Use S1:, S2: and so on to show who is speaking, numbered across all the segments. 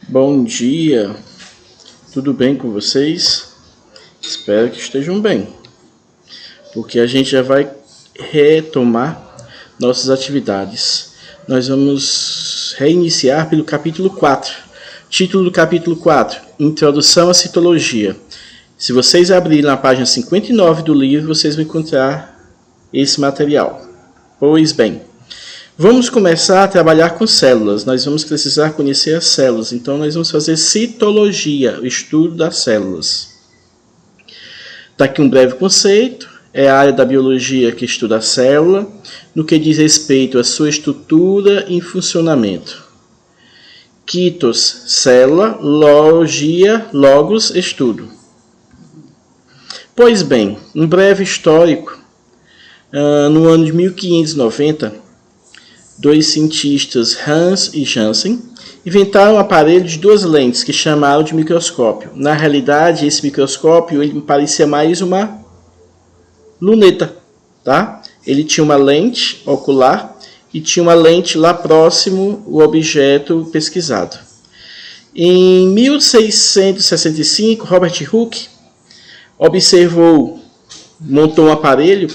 S1: Bom dia, tudo bem com vocês? Espero que estejam bem, porque a gente já vai retomar nossas atividades. Nós vamos reiniciar pelo capítulo 4. Título do capítulo 4, Introdução à Citologia. Se vocês abrirem na página 59 do livro, vocês vão encontrar esse material. Pois bem, vamos começar a trabalhar com células. Nós vamos precisar conhecer as células. Então, nós vamos fazer citologia, o estudo das células. Está aqui um breve conceito. É a área da biologia que estuda a célula, no que diz respeito à sua estrutura e funcionamento. Kitos, célula, logia, logos, estudo. Pois bem, um breve histórico. No ano de 1590, dois cientistas, Hans e Janssen, inventaram um aparelho de duas lentes que chamaram de microscópio. Na realidade, esse microscópio ele parecia mais uma luneta, tá? Ele tinha uma lente ocular e tinha uma lente lá próximo ao objeto pesquisado. Em 1665, Robert Hooke montou um aparelho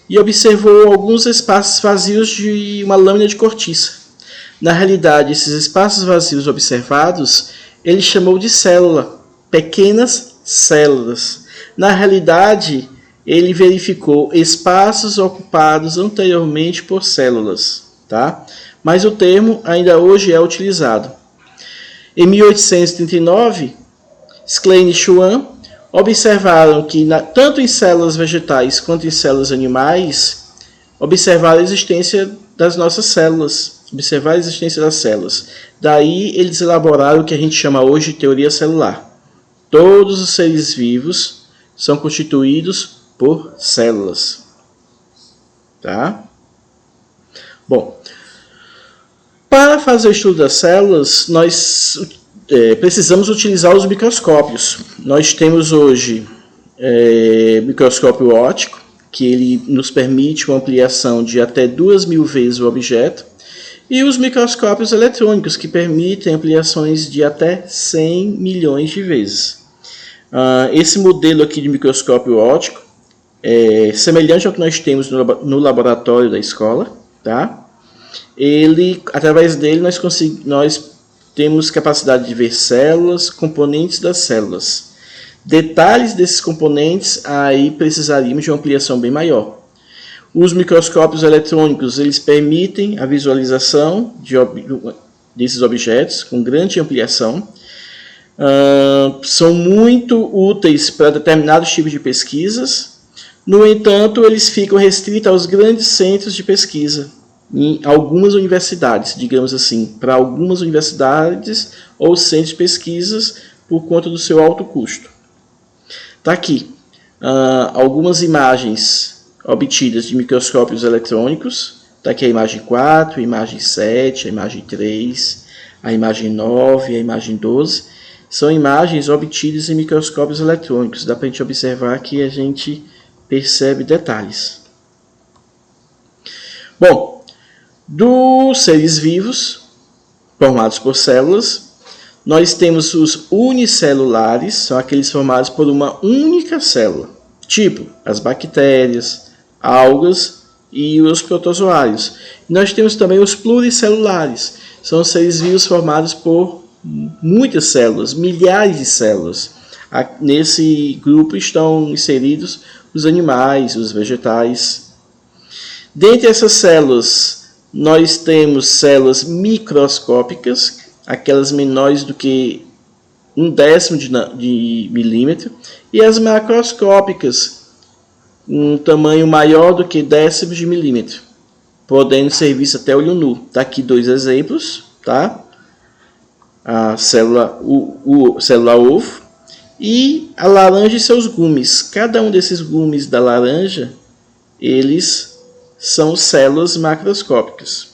S1: e observou alguns espaços vazios de uma lâmina de cortiça. Na realidade, esses espaços vazios observados, ele chamou de célula, pequenas células. Na realidade, ele verificou espaços ocupados anteriormente por células, tá? Mas o termo ainda hoje é utilizado. Em 1839, Schlein e Schwann observaram que, tanto em células vegetais quanto em células animais, observaram a existência das nossas células, observar a existência das células. Daí eles elaboraram o que a gente chama hoje de teoria celular. Todos os seres vivos são constituídos por células. Tá? Bom, para fazer o estudo das células, nós precisamos utilizar os microscópios. Nós temos hoje microscópio óptico, que ele nos permite uma ampliação de até 2.000 vezes o objeto, e os microscópios eletrônicos, que permitem ampliações de até 100 milhões de vezes. Esse modelo aqui de microscópio óptico é semelhante ao que nós temos no laboratório da escola, tá? Através dele, nós temos capacidade de ver células, componentes das células. Detalhes desses componentes, aí precisaríamos de uma ampliação bem maior. Os microscópios eletrônicos, eles permitem a visualização desses objetos com grande ampliação. São muito úteis para determinados tipos de pesquisas. No entanto, eles ficam restritos aos grandes centros de pesquisa, em algumas universidades, digamos assim, para algumas universidades ou centros de pesquisas por conta do seu alto custo. Está aqui algumas imagens obtidas de microscópios eletrônicos. Está aqui a imagem 4, a imagem 7, a imagem 3, a imagem 9 e a imagem 12. São imagens obtidas em microscópios eletrônicos. Dá para a gente observar que a gente percebe detalhes. Bom, dos seres vivos, formados por células, nós temos os unicelulares, são aqueles formados por uma única célula, tipo as bactérias, algas e os protozoários. Nós temos também os pluricelulares, são os seres vivos formados por muitas células, milhares de células. Nesse grupo estão inseridos os animais, os vegetais. Dentre essas células, nós temos células microscópicas, aquelas menores do que 1/10 de milímetro, e as macroscópicas, um tamanho maior do que décimos de milímetro, podendo ser visto até olho nu. Está aqui dois exemplos, tá? A célula, célula ovo e a laranja e seus gumes. Cada um desses gumes da laranja, eles são células macroscópicas.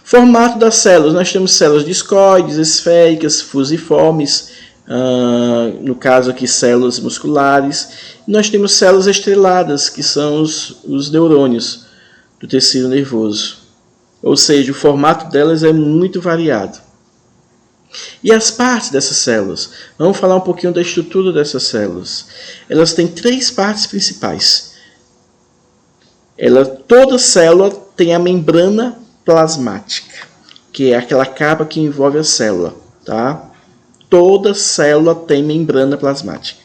S1: Formato das células, nós temos células discoides, esféricas, fusiformes, no caso aqui células musculares. Nós temos células estreladas, que são os neurônios do tecido nervoso. Ou seja, o formato delas é muito variado. E as partes dessas células? Vamos falar um pouquinho da estrutura dessas células. Elas têm 3 partes principais. Toda célula tem a membrana plasmática, que é aquela capa que envolve a célula. Tá? Toda célula tem membrana plasmática.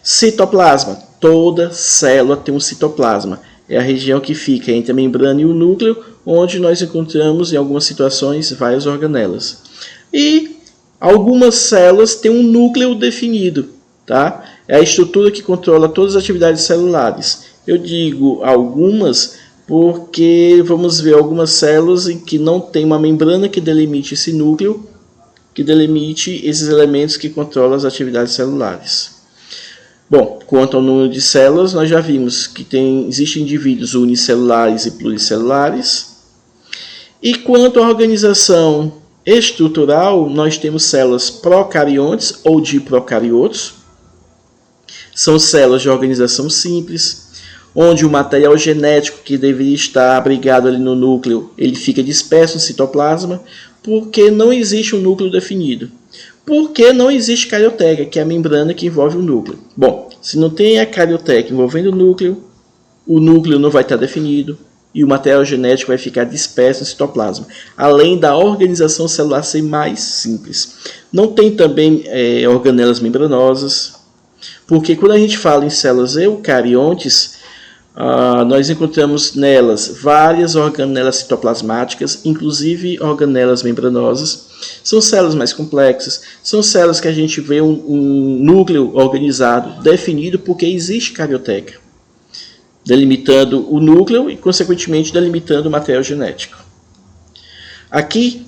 S1: Citoplasma. Toda célula tem um citoplasma. É a região que fica entre a membrana e o núcleo, onde nós encontramos, em algumas situações, várias organelas. E algumas células têm um núcleo definido. Tá? É a estrutura que controla todas as atividades celulares. Eu digo algumas porque vamos ver algumas células em que não tem uma membrana que delimite esse núcleo, que delimite esses elementos que controlam as atividades celulares. Bom, quanto ao número de células, nós já vimos que existem indivíduos unicelulares e pluricelulares. E quanto à organização estrutural, nós temos células procariontes ou diprocariotos. São células de organização simples, onde o material genético que deveria estar abrigado ali no núcleo, ele fica disperso no citoplasma, porque não existe um núcleo definido. Porque não existe carioteca, que é a membrana que envolve o núcleo. Bom, se não tem a carioteca envolvendo o núcleo não vai estar definido e o material genético vai ficar disperso no citoplasma, além da organização celular ser mais simples. Não tem também organelas membranosas, porque quando a gente fala em células eucariontes, nós encontramos nelas várias organelas citoplasmáticas, inclusive organelas membranosas. São células mais complexas, são células que a gente vê um núcleo organizado, definido, porque existe carioteca, delimitando o núcleo e, consequentemente, delimitando o material genético. Aqui,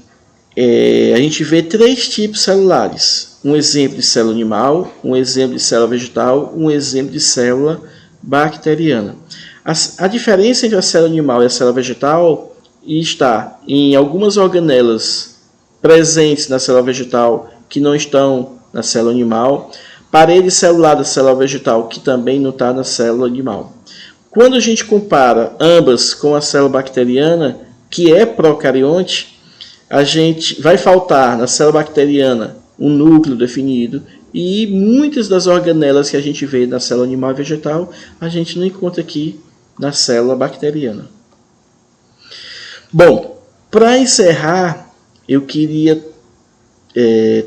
S1: a gente vê 3 tipos celulares. Um exemplo de célula animal, um exemplo de célula vegetal, um exemplo de célula bacteriana. A diferença entre a célula animal e a célula vegetal está em algumas organelas presentes na célula vegetal que não estão na célula animal, parede celular da célula vegetal que também não está na célula animal. Quando a gente compara ambas com a célula bacteriana, que é procarionte, a gente vai faltar na célula bacteriana um núcleo definido e muitas das organelas que a gente vê na célula animal e vegetal, a gente não encontra aqui na célula bacteriana. Bom, para encerrar, eu queria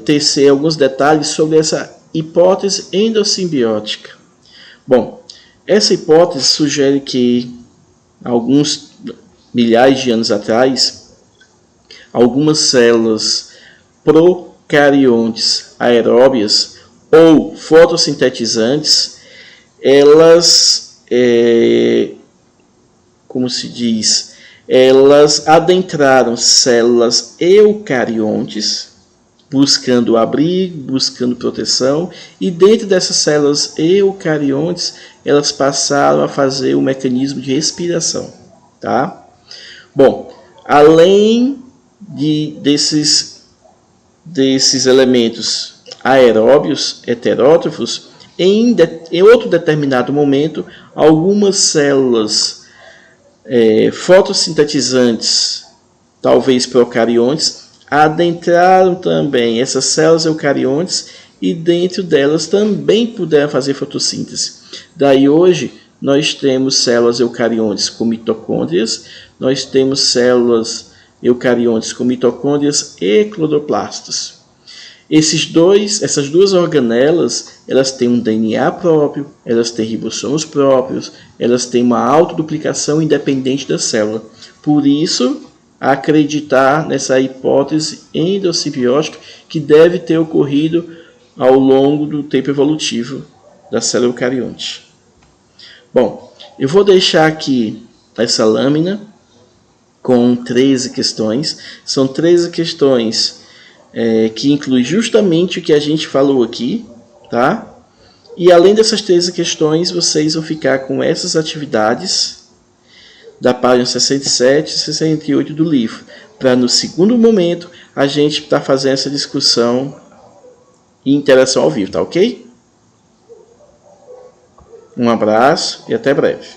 S1: tecer alguns detalhes sobre essa hipótese endossimbiótica. Bom, essa hipótese sugere que, alguns milhares de anos atrás, algumas células procariontes aeróbias ou fotossintetizantes, elas, como se diz, elas adentraram células eucariontes, buscando abrigo, buscando proteção, e dentro dessas células eucariontes, elas passaram a fazer o mecanismo de respiração. Tá? Bom, além desses elementos aeróbios, heterótrofos, em outro determinado momento, algumas células fotossintetizantes, talvez procariontes, adentraram também essas células eucariontes e dentro delas também puderam fazer fotossíntese. Daí hoje nós temos células eucariontes com mitocôndrias, nós temos células eucariontes com mitocôndrias e cloroplastos. Essas duas organelas, elas têm um DNA próprio, elas têm ribossomos próprios, elas têm uma autoduplicação independente da célula. Por isso, acreditar nessa hipótese endossimbiótica que deve ter ocorrido ao longo do tempo evolutivo da célula eucarionte. Bom, eu vou deixar aqui essa lâmina com 13 questões. São 13 questões que incluem justamente o que a gente falou aqui, tá? E além dessas 13 questões, vocês vão ficar com essas atividades da página 67 e 68 do livro, para no segundo momento a gente estar fazendo essa discussão e interação ao vivo, tá ok? Um abraço e até breve.